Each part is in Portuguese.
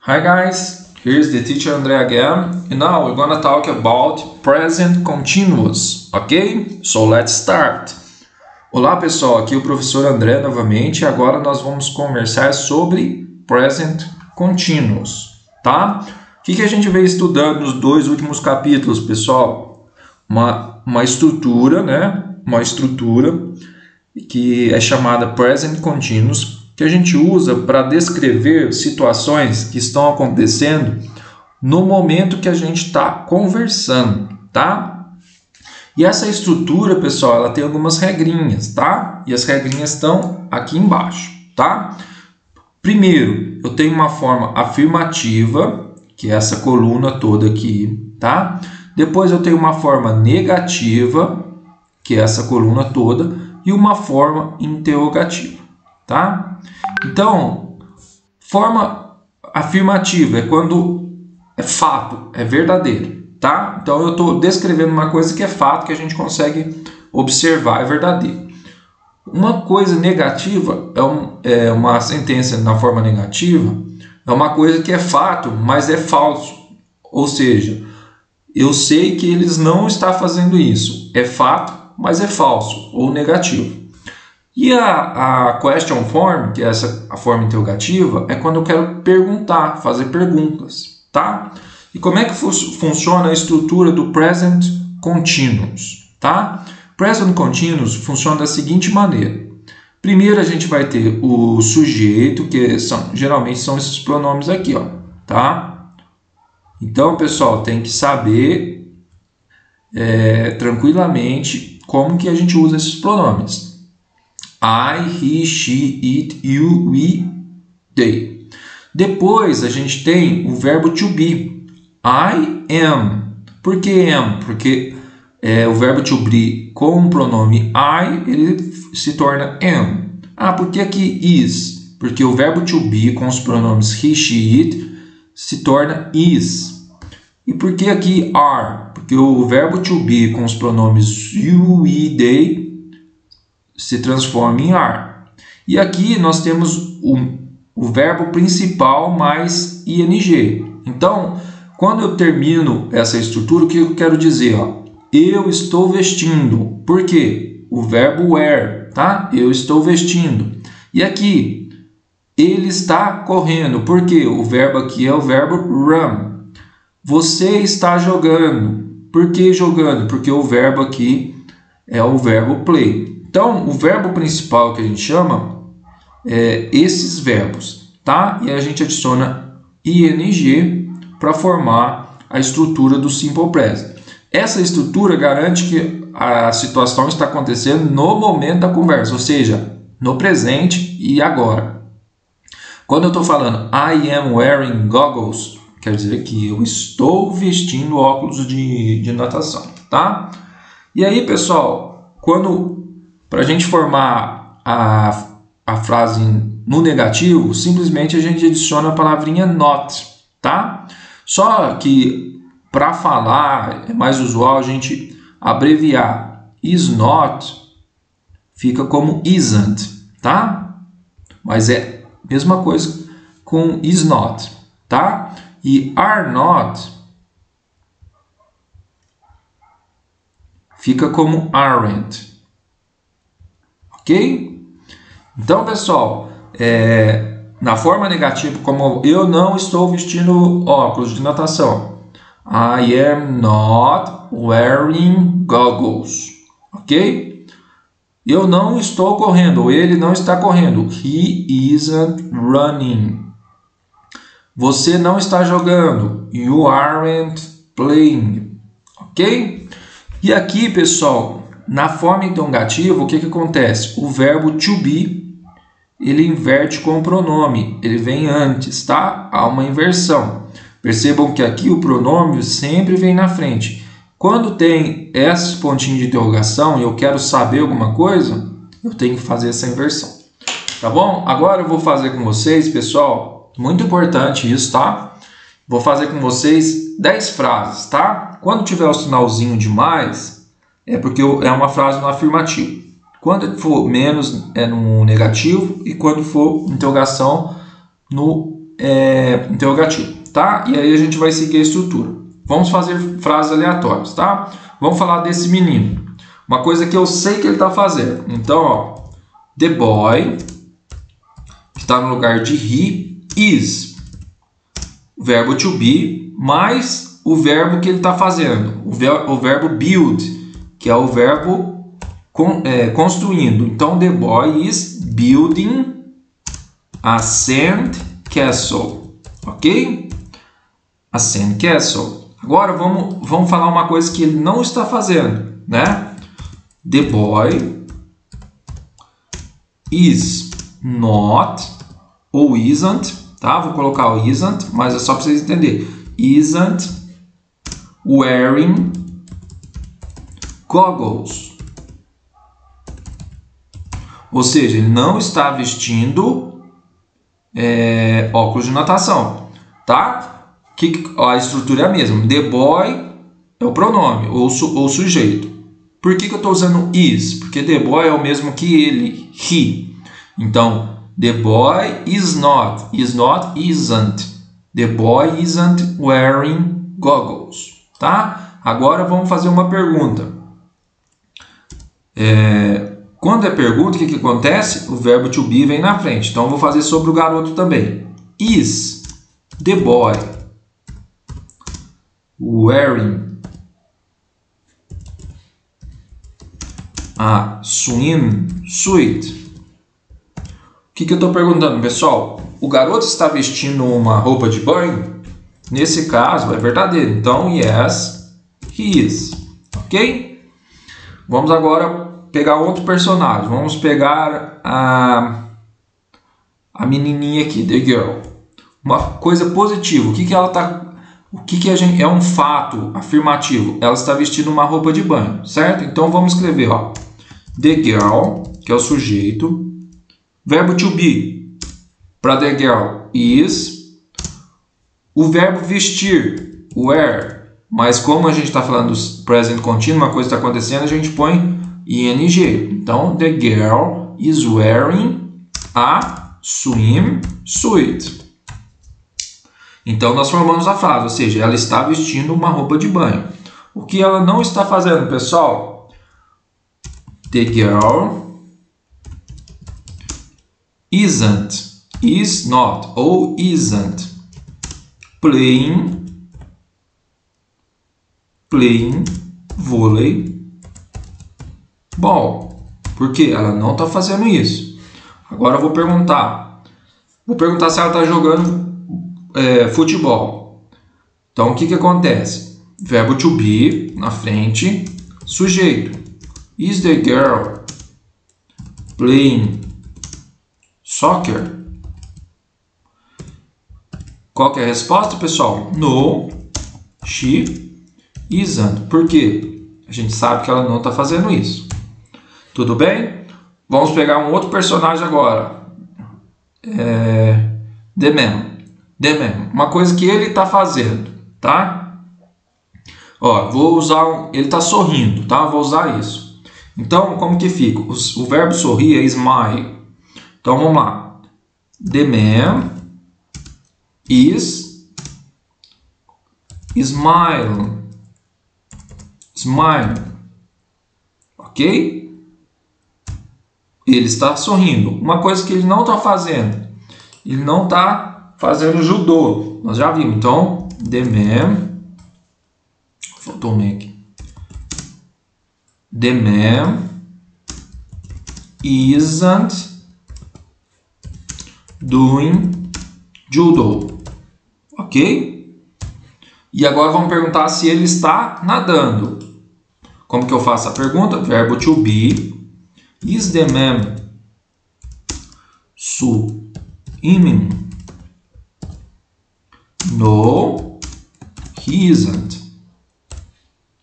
Hi guys, here's the teacher André again, and now we're gonna talk about present continuous, ok? So let's start. Olá pessoal, aqui é o professor André novamente, e agora nós vamos conversar sobre present continuous, tá? O que a gente veio estudando nos dois últimos capítulos, pessoal? Uma estrutura, né? Uma estrutura que é chamada present continuous, que a gente usa para descrever situações que estão acontecendo no momento que a gente está conversando, tá? E essa estrutura, pessoal, ela tem algumas regrinhas, tá? E as regrinhas estão aqui embaixo, tá? Primeiro, eu tenho uma forma afirmativa, que é essa coluna toda aqui, tá? Depois eu tenho uma forma negativa, que é essa coluna toda, e uma forma interrogativa, tá? Então, forma afirmativa é quando é fato, é verdadeiro, tá? Então, eu estou descrevendo uma coisa que é fato, que a gente consegue observar, é verdadeiro. Uma coisa negativa é uma sentença na forma negativa, é uma coisa que é fato, mas é falso. Ou seja, eu sei que eles não estão fazendo isso. É fato, mas é falso ou negativo. E a question form, que é a forma interrogativa, é quando eu quero perguntar, fazer perguntas, tá? E como é que funciona a estrutura do present continuous, tá? Present continuous funciona da seguinte maneira. Primeiro a gente vai ter o sujeito, que geralmente são esses pronomes aqui, ó, tá? Então, pessoal, tem que saber tranquilamente como que a gente usa esses pronomes. I, he, she, it, you, we, they. Depois a gente tem o verbo to be. I am. Por que am? Porque o verbo to be com o pronome I, ele se torna am. Por que aqui is? Porque o verbo to be com os pronomes he, she, it se torna is. E por que aqui are? Porque o verbo to be com os pronomes you, we, they se transforma em are. E aqui nós temos o verbo principal mais ing. Então, quando eu termino essa estrutura, o que eu quero dizer? Eu estou vestindo. Por quê? O verbo wear, tá? Eu estou vestindo. E aqui, ele está correndo. Por quê? O verbo aqui é o verbo run. Você está jogando. Por que jogando? Porque o verbo aqui é o verbo play. Então, o verbo principal que a gente chama é esses verbos, tá? E a gente adiciona ing para formar a estrutura do simple present. Essa estrutura garante que a situação está acontecendo no momento da conversa, ou seja, no presente e agora. Quando eu estou falando I am wearing goggles, quer dizer que eu estou vestindo óculos de natação, tá? E aí, pessoal, para a gente formar a frase no negativo, simplesmente a gente adiciona a palavrinha not, tá? Só que para falar é mais usual a gente abreviar is not, fica como isn't, tá? Mas é a mesma coisa com is not, tá? E are not fica como aren't. Ok? Então, pessoal, na forma negativa, como eu não estou vestindo óculos de natação. I am not wearing goggles. Ok? Eu não estou correndo. Ele não está correndo. He isn't running. Você não está jogando. You aren't playing. Ok? E aqui, pessoal, na forma interrogativa, o que acontece? O verbo to be, ele inverte com o pronome, ele vem antes, tá? Há uma inversão. Percebam que aqui o pronome sempre vem na frente. Quando tem esses pontinhos de interrogação e eu quero saber alguma coisa, eu tenho que fazer essa inversão. Tá bom? Agora eu vou fazer com vocês, pessoal, muito importante isso, tá? Vou fazer com vocês 10 frases, tá? Quando tiver o sinalzinho de mais, é porque é uma frase no afirmativo. Quando for menos, é no negativo. E quando for interrogação, no interrogativo, tá? E aí a gente vai seguir a estrutura. Vamos fazer frases aleatórias, tá? Vamos falar desse menino. Uma coisa que eu sei que ele está fazendo. Então, ó, the boy, que está no lugar de he, is. O verbo to be, mais o verbo que ele está fazendo. O verbo build, que é o verbo construindo. Então, the boy is building a sand castle. Ok? A sand castle. Agora, vamos falar uma coisa que ele não está fazendo, né? The boy is not ou isn't, tá? Vou colocar o isn't, mas é só para vocês entenderem. Isn't wearing goggles. Ou seja, ele não está vestindo óculos de natação, tá? A estrutura é a mesma. The boy é o pronome ou sujeito. Por que eu estou usando is? Porque the boy é o mesmo que ele, he. Então, the boy is not, isn't. The boy isn't wearing goggles, tá? Agora vamos fazer uma pergunta. Quando é pergunta, o que acontece? O verbo to be vem na frente. Então, eu vou fazer sobre o garoto também. Is the boy wearing a swimsuit? O que eu estou perguntando, pessoal? O garoto está vestindo uma roupa de banho? Nesse caso, é verdadeiro. Então, yes, he is. Ok? Vamos agora pegar outro personagem. Vamos pegar a menininha aqui, the girl. Uma coisa positiva. O que ela está... é um fato afirmativo? Ela está vestindo uma roupa de banho, certo? Então, vamos escrever, ó. The girl, que é o sujeito. Verbo to be, para the girl, is. O verbo vestir, wear. Mas como a gente está falando do present continuo, uma coisa está acontecendo, a gente põe ing. Então, the girl is wearing a swimsuit. Então, nós formamos a frase, ou seja, ela está vestindo uma roupa de banho. O que ela não está fazendo, pessoal? The girl isn't, is not ou isn't playing volley-ball. Por quê? Ela não está fazendo isso. Agora eu vou perguntar se ela está jogando futebol. Então, o que acontece? Verbo to be na frente, sujeito. Is the girl playing soccer? Qual que é a resposta, pessoal? No, she isn't. Por quê? A gente sabe que ela não está fazendo isso. Tudo bem? Vamos pegar um outro personagem agora. The man. Uma coisa que ele está fazendo, tá? Ó, vou usar... ele está sorrindo, tá? Vou usar isso. Então, como que fica? O verbo sorrir é smile. Então, vamos lá. The man is smiling. Ok? Ele está sorrindo. Uma coisa que ele não está fazendo. Ele não está fazendo judô. Nós já vimos. Então, the man... faltou um aqui. The man isn't doing judo. Ok? E agora vamos perguntar se ele está nadando. Como que eu faço a pergunta? Verbo to be. Is the man swimming? No, he isn't.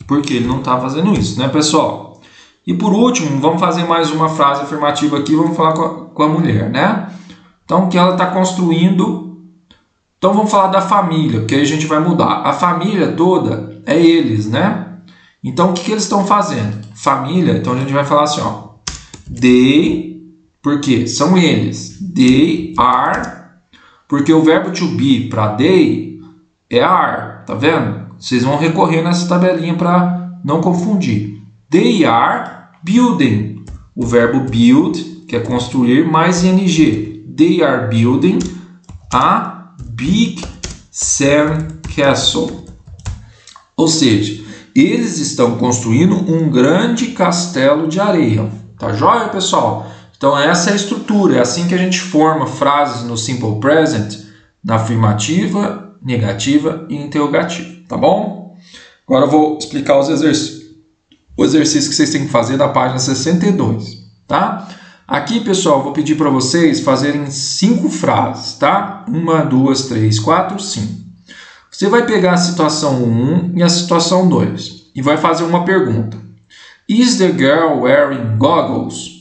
Porque ele não está fazendo isso, né, pessoal? E por último, vamos fazer mais uma frase afirmativa aqui. Vamos falar com a mulher, né? Então, que ela está construindo. Então, vamos falar da família, porque aí a gente vai mudar. A família toda é eles, né? Então, o que eles estão fazendo? Família, então a gente vai falar assim, ó. They, porque são eles. They are Porque o verbo to be para they é are, tá vendo? Vocês vão recorrer nessa tabelinha para não confundir. They are building. O verbo build, que é construir, mais ing. They are building a big sand castle. Ou seja, eles estão construindo um grande castelo de areia. Tá joia, pessoal? Então essa é a estrutura. É assim que a gente forma frases no Simple Present, na afirmativa, negativa e interrogativa. Tá bom? Agora eu vou explicar os exercícios. O exercício que vocês têm que fazer da página 62. Tá? Aqui, pessoal, eu vou pedir para vocês fazerem 5 frases. Tá? 1, 2, 3, 4, 5. Você vai pegar a situação 1 e a situação 2 e vai fazer uma pergunta. Is the girl wearing goggles?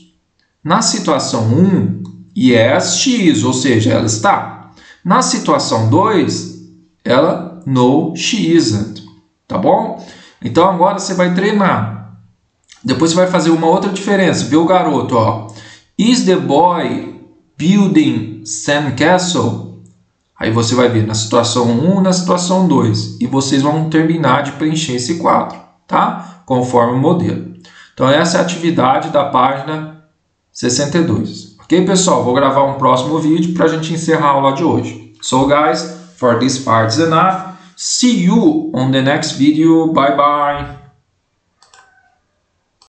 Na situação 1, yes, she is, ou seja, ela está. Na situação 2, ela, no, she isn't. Tá bom? Então agora você vai treinar. Depois você vai fazer uma outra diferença. Vê o garoto, ó. Is the boy building sandcastle? Aí você vai ver na situação 1 e na situação 2. E vocês vão terminar de preencher esse quadro, tá? Conforme o modelo. Então essa é a atividade da página 62. Ok, pessoal? Vou gravar um próximo vídeo para a gente encerrar a aula de hoje. So guys, for this part is enough. See you on the next video. Bye bye.